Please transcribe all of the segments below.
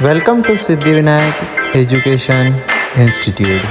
Welcome to Siddhivinayak Education Institute.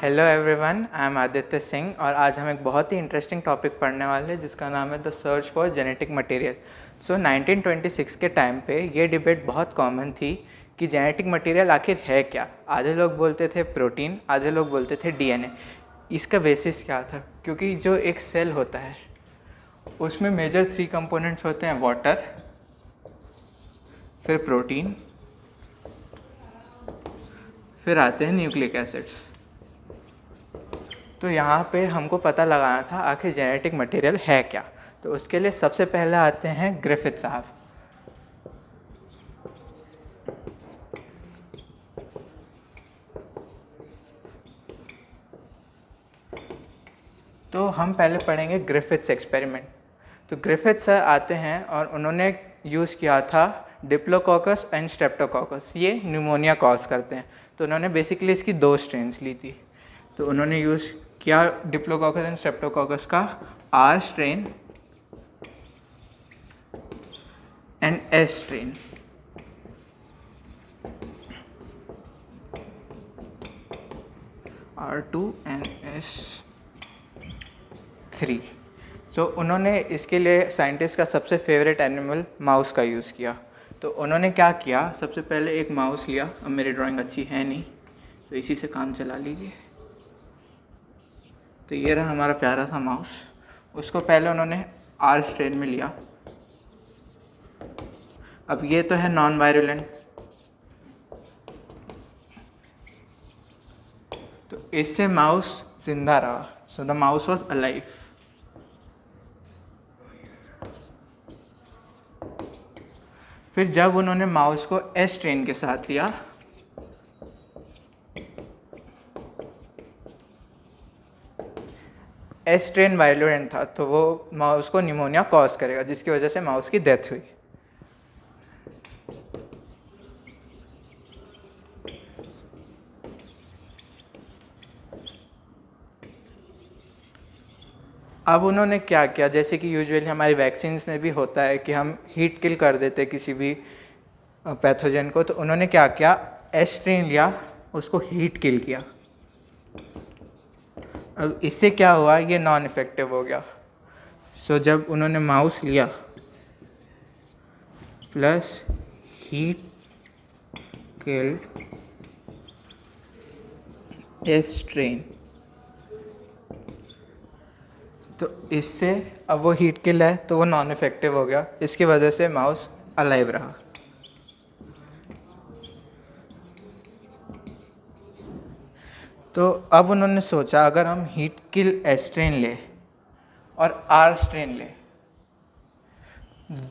Hello everyone, I am Aditya Singh और आज हम एक बहुत ही इंटरेस्टिंग टॉपिक पढ़ने वाले हैं जिसका नाम है the search for genetic material. 1926 के टाइम पे ये डिबेट बहुत कॉमन थी कि जेनेटिक मटेरियल आखिर है क्या। आधे लोग बोलते थे प्रोटीन, आधे लोग बोलते थे डीएनए। इसका बेसिस क्या था? क्योंकि जो एक सेल होता है उसमें मेजर 3 कंपोनेंट्स होते हैं, वाटर, फिर प्रोटीन, फिर आते हैं न्यूक्लिक एसिड्स। तो यहाँ पे हमको पता लगाना था आखिर जेनेटिक मटेरियल है क्या। तो उसके लिए सबसे पहले आते हैं ग्रिफिथ साहब। तो हम पहले पढ़ेंगे ग्रिफिथ्स एक्सपेरिमेंट। तो ग्रिफिथ सर आते हैं और उन्होंने यूज़ किया था डिप्लोकोकस एंड स्ट्रेप्टोकोकस। ये न्यूमोनिया कॉज करते हैं। तो उन्होंने बेसिकली इसकी 2 स्ट्रेन्स ली थी। तो उन्होंने यूज़ किया डिप्लोकोकस एंड स्ट्रेप्टोकोकस का R strain and S strain. R2 and S3। तो उन्होंने इसके लिए साइंटिस्ट का सबसे फेवरेट एनिमल माउस का यूज़ किया। तो उन्होंने क्या किया, सबसे पहले एक माउस लिया। अब मेरी ड्राइंग अच्छी है नहीं तो इसी से काम चला लीजिए। तो ये रहा हमारा प्यारा सा माउस। उसको पहले उन्होंने आर स्ट्रेन में लिया। अब ये तो है नॉन वायरुलेंट, तो इससे माउस जिंदा रहा। So the mouse was alive. फिर जब उन्होंने माउस को एस स्ट्रेन के साथ लिया एस स्ट्रेन वायरुलेंट था, तो वो माउस को निमोनिया कॉज करेगा जिसकी वजह से माउस की डेथ हुई। अब उन्होंने क्या किया, जैसे कि यूजुअली हमारी वैक्सीन्स में भी होता है कि हम हीट किल कर देते किसी भी पैथोजन को। तो उन्होंने क्या किया, एस स्ट्रेन लिया, उसको हीट किल किया। अब इससे क्या हुआ, ये नॉन इफेक्टिव हो गया। सो जब उन्होंने माउस लिया plus heat killed S strain, तो इससे अब वो हीट किल है तो वो नॉन इफेक्टिव हो गया। इसकी वजह से माउस अलाइव रहा। तो अब उन्होंने सोचा अगर हम हीट किल एस स्ट्रेन ले और आर स्ट्रेन ले,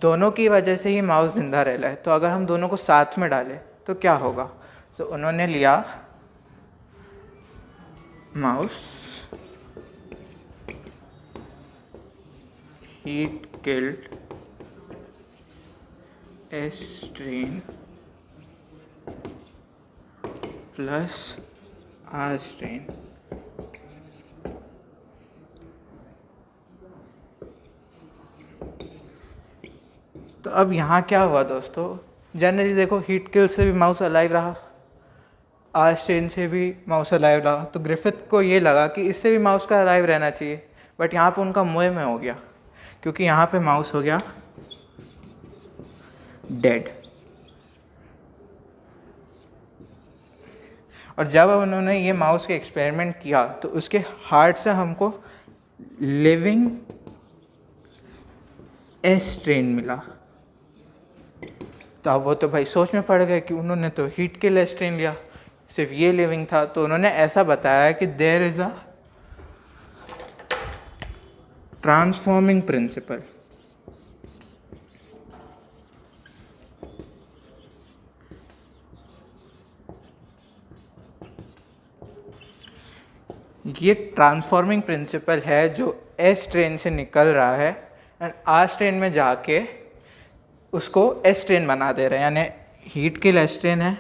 दोनों की वजह से ही माउस जिंदा रह रहा है, तो अगर हम दोनों को साथ में डालें तो क्या होगा। तो उन्होंने लिया mouse, heat killed S strain plus R strain. तो अब यहाँ क्या हुआ दोस्तों, जनरली देखो हीट किल से भी माउस अलाइव रहा, आर स्ट्रेन से भी माउस अलाइव रहा। तो ग्रिफिथ को ये लगा कि इससे भी माउस का अलाइव रहना चाहिए, बट यहाँ पे उनका मुँह में हो गया क्योंकि यहाँ पे माउस हो गया डेड। और जब उन्होंने ये माउस के एक्सपेरिमेंट किया तो उसके हार्ट से हमको लिविंग एस स्ट्रेन मिला। तो अब वो तो भाई सोच में पड़ गए कि उन्होंने तो हीट किल एस स्ट्रेन लिया, सिर्फ ये लिविंग था। तो उन्होंने ऐसा बताया कि there is a transforming principle ये ट्रांसफॉर्मिंग प्रिंसिपल है जो एस ट्रेन से निकल रहा है एंड आर ट्रेन में जाके उसको एस ट्रेन बना दे रहे हैं, यानी हीट किल एस ट्रेन है,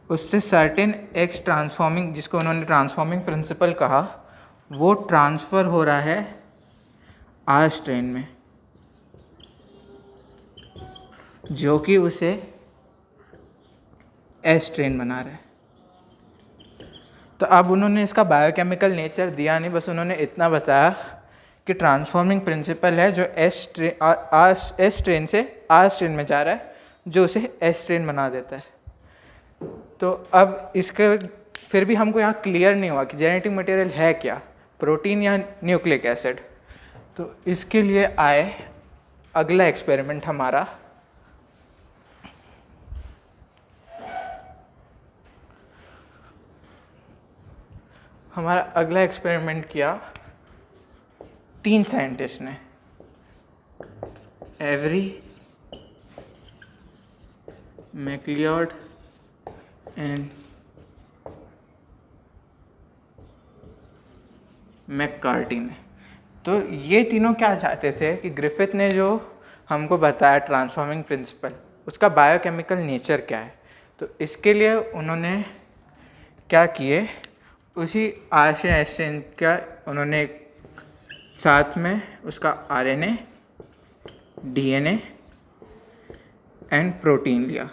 उससे सर्टेन एक्स ट्रांसफॉर्मिंग, जिसको उन्होंने ट्रांसफॉर्मिंग प्रिंसिपल कहा, वो ट्रांसफ़र हो रहा है आर स्ट्रेन में, जो कि उसे एस ट्रेन बना रहा है। तो अब उन्होंने इसका बायोकेमिकल नेचर दिया नहीं, बस उन्होंने इतना बताया कि ट्रांसफॉर्मिंग प्रिंसिपल है जो एस ट्रेन से आर स्ट्रेन में जा रहा है, जो उसे एस ट्रेन बना देता है। तो अब इसके फिर भी हमको यहाँ क्लियर नहीं हुआ कि जेनेटिक मटेरियल है क्या, प्रोटीन या न्यूक्लिक एसिड। तो इसके लिए आए अगला एक्सपेरिमेंट हमारा, अगला एक्सपेरिमेंट किया 3 साइंटिस्ट ने, एवरी, मैक्लियोड एंड मैककार्टी ने। तो ये तीनों क्या चाहते थे कि ग्रिफिथ ने जो हमको बताया ट्रांसफॉर्मिंग प्रिंसिपल, उसका बायोकेमिकल नेचर क्या है। तो इसके लिए उन्होंने क्या किए, उसी आर से एस चेन का उन्होंने साथ में उसका आरएनए, डीएनए एंड प्रोटीन लिया।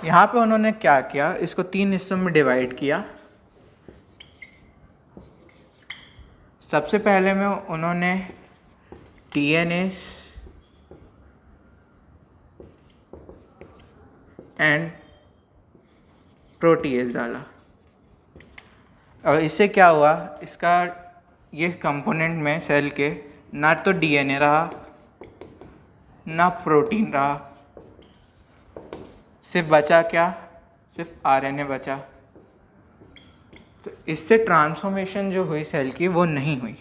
यहाँ पे उन्होंने क्या किया, इसको 3 हिस्सों में डिवाइड किया। सबसे पहले में उन्होंने डीएनए एंड प्रोटीएज डाला। और इससे क्या हुआ, इसका ये कंपोनेंट में सेल के ना तो डीएनए रहा ना प्रोटीन रहा, सिर्फ बचा क्या, सिर्फ आरएनए बचा। तो इससे ट्रांसफॉर्मेशन जो हुई सेल की वो नहीं हुई,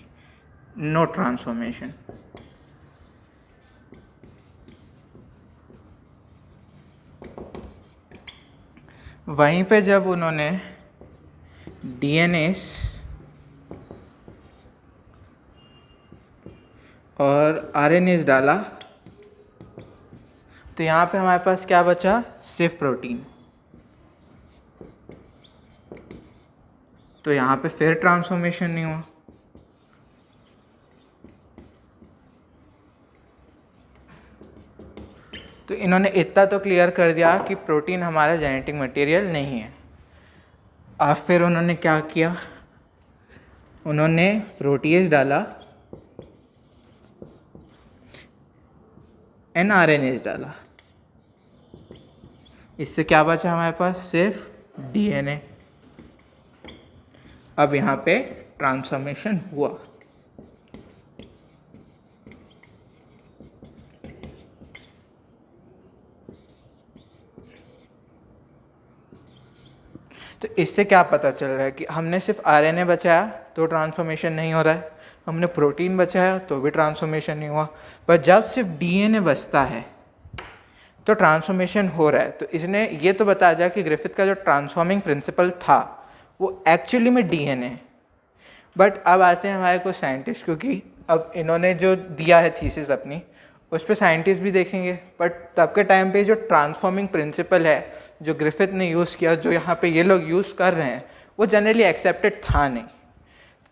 नो ट्रांसफॉर्मेशन। वहीं पे जब उन्होंने डीएनए और आरएनए डाला, तो यहाँ पे हमारे पास क्या बचा, सिर्फ प्रोटीन। तो यहाँ पे फिर ट्रांसफॉर्मेशन नहीं हुआ। तो इन्होंने इतना तो क्लियर कर दिया कि प्रोटीन हमारा जेनेटिक मटेरियल नहीं है। अब फिर उन्होंने क्या किया, उन्होंने प्रोटीएज डाला, एनआरएनएज डाला। इससे क्या बचा हमारे पास, सिर्फ डीएनए। अब यहाँ पे ट्रांसफॉर्मेशन हुआ। तो इससे क्या पता चल रहा है कि हमने सिर्फ आरएनए बचाया तो ट्रांसफॉर्मेशन नहीं हो रहा है, हमने प्रोटीन बचाया तो भी ट्रांसफॉर्मेशन नहीं हुआ, पर जब सिर्फ डीएनए बचता है तो ट्रांसफॉर्मेशन हो रहा है। तो इसने ये तो बता दिया कि ग्रिफिथ का जो ट्रांसफॉर्मिंग प्रिंसिपल था वो एक्चुअली में डीएनए। बट अब आते हैं हमारे कुछ साइंटिस्ट, क्योंकि अब इन्होंने जो दिया है थीसिस अपनी, उस पर साइंटिस्ट भी देखेंगे। बट तब के टाइम पे जो ट्रांसफॉर्मिंग प्रिंसिपल है जो ग्रिफिथ ने यूज़ किया, जो यहाँ पे ये लोग यूज़ कर रहे हैं, वो जनरली एक्सेप्टेड था नहीं।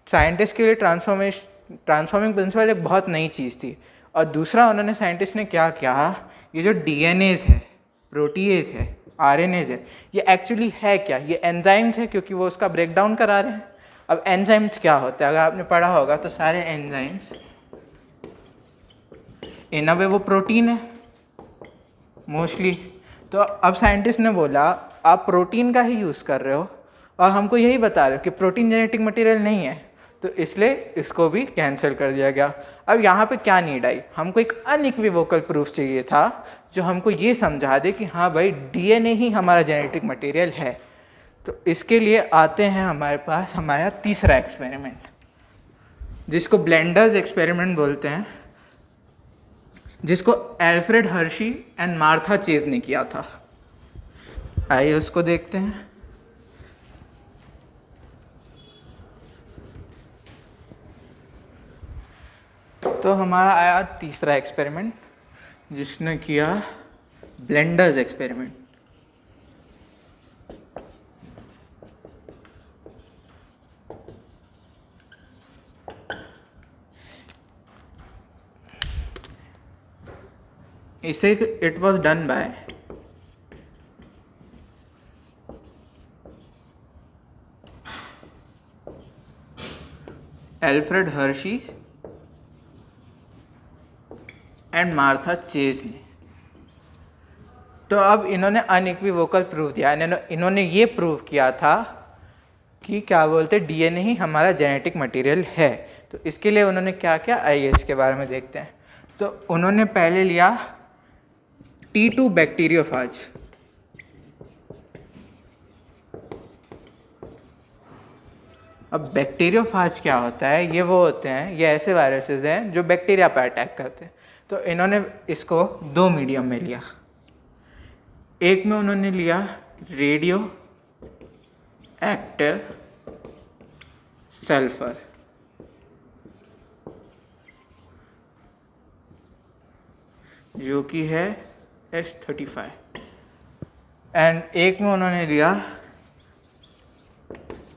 साइंटिस्ट के लिए ट्रांसफॉर्मिंग प्रिंसिपल एक बहुत नई चीज़ थी। और दूसरा उन्होंने साइंटिस्ट ने क्या किया, ये जो डीएनएज है, प्रोटीएज है, आरएनएज है, ये एक्चुअली है क्या, ये एंजाइम्स है, क्योंकि वो उसका ब्रेकडाउन करा रहे हैं। अब एंजाइम्स क्या होता है, अगर आपने पढ़ा होगा तो सारे एंजाइम्स इन अ वे वो प्रोटीन है मोस्टली। तो अब साइंटिस्ट ने बोला आप प्रोटीन का ही यूज़ कर रहे हो और हमको यही बता रहे हो कि प्रोटीन जेनेटिक मटेरियल नहीं है, तो इसलिए इसको भी कैंसिल कर दिया गया। अब यहाँ पे क्या नीड आई, हमको एक अनइक्विवोकल प्रूफ चाहिए था जो हमको ये समझा दे कि हाँ भाई डीएनए ही हमारा जेनेटिक मटेरियल है। तो इसके लिए आते हैं हमारे पास हमारा तीसरा एक्सपेरिमेंट, जिसको ब्लेंडर्स एक्सपेरिमेंट बोलते हैं। जिसको Alfred Hershey and Martha chase ने किया था। आइए उसको देखते हैं। तो हमारा आया तीसरा एक्सपेरिमेंट, जिसने किया ब्लेंडर्स एक्सपेरिमेंट। इसे it was done by Alfred Hershey and Martha chase ने। तो अब इन्होंने अनइक्विवोकल प्रूफ दिया। इन्होंने ये प्रूव किया था कि क्या बोलते डीएनए ही हमारा जेनेटिक मटेरियल है। तो इसके लिए उन्होंने क्या किया, आइए इसके बारे में देखते हैं। तो उन्होंने पहले लिया T2 बैक्टीरियोफाज। अब बैक्टीरियोफाज क्या होता है, ये वो होते हैं, ये ऐसे वायरसेस हैं जो बैक्टीरिया पर अटैक करते हैं। तो इन्होंने इसको दो मीडियम में लिया। एक में उन्होंने लिया रेडियो एक्टिव सल्फर, जो कि है H35, एंड एक में उन्होंने लिया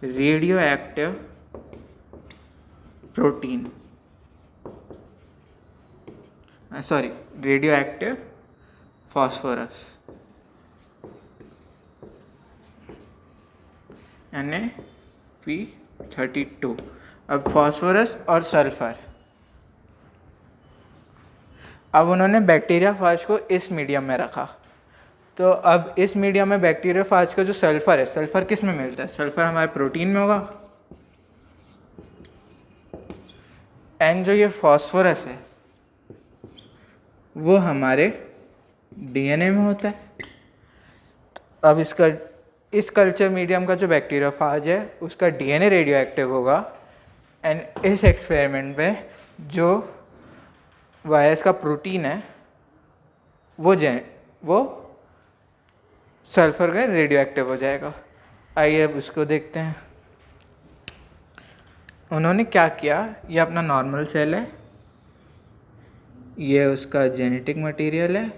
radio active protein, sorry radio active phosphorus Na-P32। अब फॉस्फोरस और सल्फर, अब उन्होंने बैक्टीरियाफाज को इस मीडियम में रखा। तो अब इस मीडियम में बैक्टीरियाफाज का जो सल्फर है, सल्फर किस में मिलता है, सल्फर हमारे प्रोटीन में होगा, एंड जो ये फॉस्फोरस है वो हमारे डीएनए में होता है। अब इस कल्चर मीडियम का जो बैक्टीरियाफाज है उसका डीएनए रेडियो एक्टिव होगा, एंड इस एक्सपेरिमेंट में जो वायरस का प्रोटीन है वो सल्फर का रेडियो एक्टिव हो जाएगा। आइए अब उसको देखते हैं। उन्होंने क्या किया, ये अपना नॉर्मल सेल है, ये उसका जेनेटिक मटेरियल है,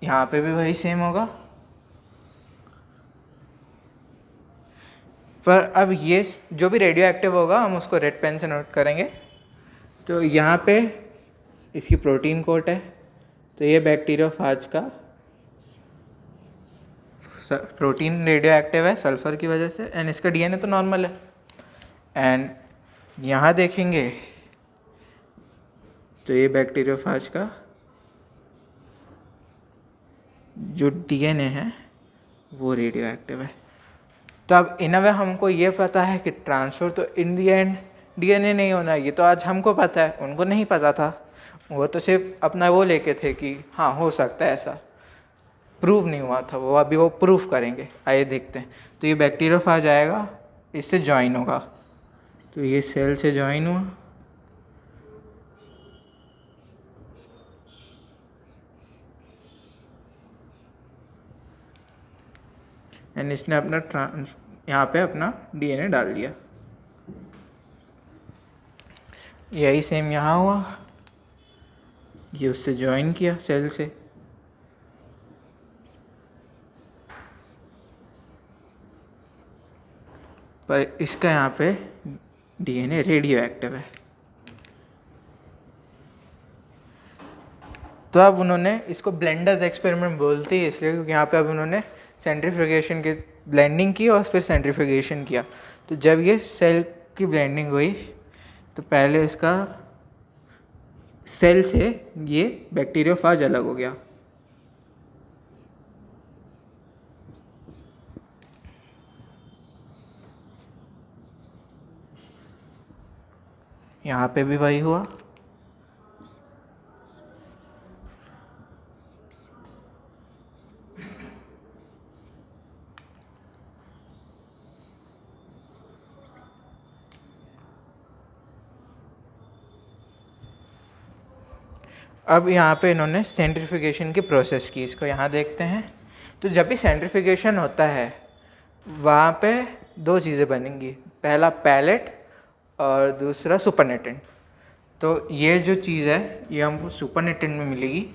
यहाँ पे भी वही सेम होगा, पर अब ये जो भी रेडियो एक्टिव होगा हम उसको रेड पेन से नोट करेंगे। तो यहाँ पे इसकी प्रोटीन कोट है, तो ये बैक्टीरियोफाज का प्रोटीन रेडियो एक्टिव है सल्फर की वजह से, एंड इसका डीएनए तो नॉर्मल है। एंड यहाँ देखेंगे तो ये बैक्टीरियोफाज का जो डीएनए है वो रेडियो एक्टिव है। तो अब इन अ वे हमको ये पता है कि ट्रांसफ़र तो इन दी एंड डीएनए नहीं होना, ये तो आज हमको पता है, उनको नहीं पता था। वो तो सिर्फ अपना वो लेके थे कि हाँ हो सकता है ऐसा, प्रूव नहीं हुआ था, वो अभी वो प्रूफ करेंगे। आइए देखते हैं। तो ये बैक्टीरियोफाज आएगा, इससे ज्वाइन होगा, तो ये सेल से ज्वाइन हुआ, एंड इसने अपना यहाँ पे अपना डीएनए डाल दिया। यही सेम यहाँ हुआ, ये उससे ज्वाइन किया सेल से, पर इसका यहाँ पे डीएनए रेडियो एक्टिव है। तो अब उन्होंने इसको ब्लेंडर्स एक्सपेरिमेंट बोलते हैं इसलिए क्योंकि यहाँ पे अब उन्होंने सेंट्रीफ्यूगेशन की ब्लेंडिंग की और फिर सेंट्रीफ्यूगेशन किया। तो जब ये सेल की ब्लेंडिंग हुई तो पहले इसका सेल से ये बैक्टीरियोफाज अलग हो गया, यहाँ पे भी वही हुआ। अब यहाँ पे इन्होंने सेंट्रीफ्यूगेशन की प्रोसेस की, इसको यहाँ देखते हैं। तो जब भी सेंट्रीफ्यूगेशन होता है वहाँ पे दो चीज़ें बनेंगी, पहला पैलेट और दूसरा सुपरनेटेंट। तो ये जो चीज़ है ये हमको सुपरनेटेंट में मिलेगी,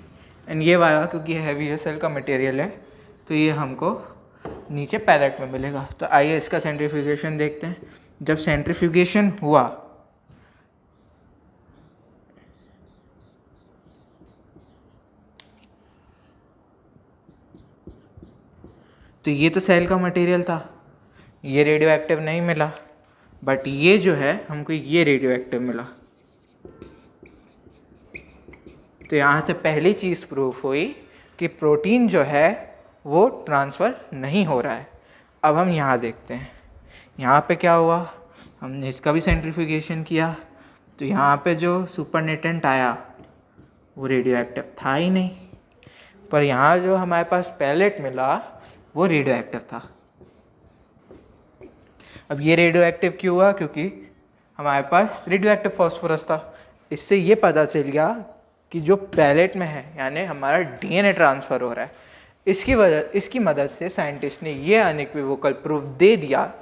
एंड ये वाला क्योंकि हैवी एसएल का मटेरियल है तो ये हमको नीचे पैलेट में मिलेगा। तो आइए इसका सेंट्रीफ्यूगेशन देखते हैं। जब सेंट्रीफ्यूगेशन हुआ तो ये तो सेल का मटेरियल था, ये रेडियो एक्टिव नहीं मिला, बट ये जो है हमको ये रेडियो एक्टिव मिला। तो यहाँ से पहली चीज़ प्रूफ हुई कि प्रोटीन जो है वो ट्रांसफ़र नहीं हो रहा है। अब हम यहाँ देखते हैं, यहाँ पे क्या हुआ, हमने इसका भी सेंट्रीफ्यूगेशन किया तो यहाँ पे जो सुपरनेटेंट आया वो रेडियो एक्टिव था ही नहीं, पर यहाँ जो हमारे पास पैलेट मिला वो रेडियो एक्टिव था। अब ये रेडियो एक्टिव क्यों हुआ, क्योंकि हमारे पास रेडियो एक्टिव फॉस्फोरस था। इससे ये पता चल गया कि जो पैलेट में है यानी हमारा डीएनए ट्रांसफ़र हो रहा है। इसकी मदद से साइंटिस्ट ने ये अनइक्विवोकल प्रूफ दे दिया,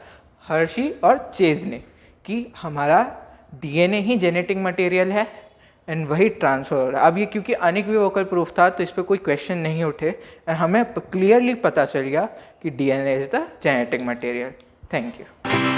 हर्शी और चेज ने, कि हमारा डीएनए ही जेनेटिक मटेरियल है एंड वही ट्रांसफ़र हो रहा है। अब ये क्योंकि अनइक्विवोकल प्रूफ था तो इस पर कोई क्वेश्चन नहीं उठे और हमें क्लियरली पता चल गया कि DNA is the genetic material. Thank you.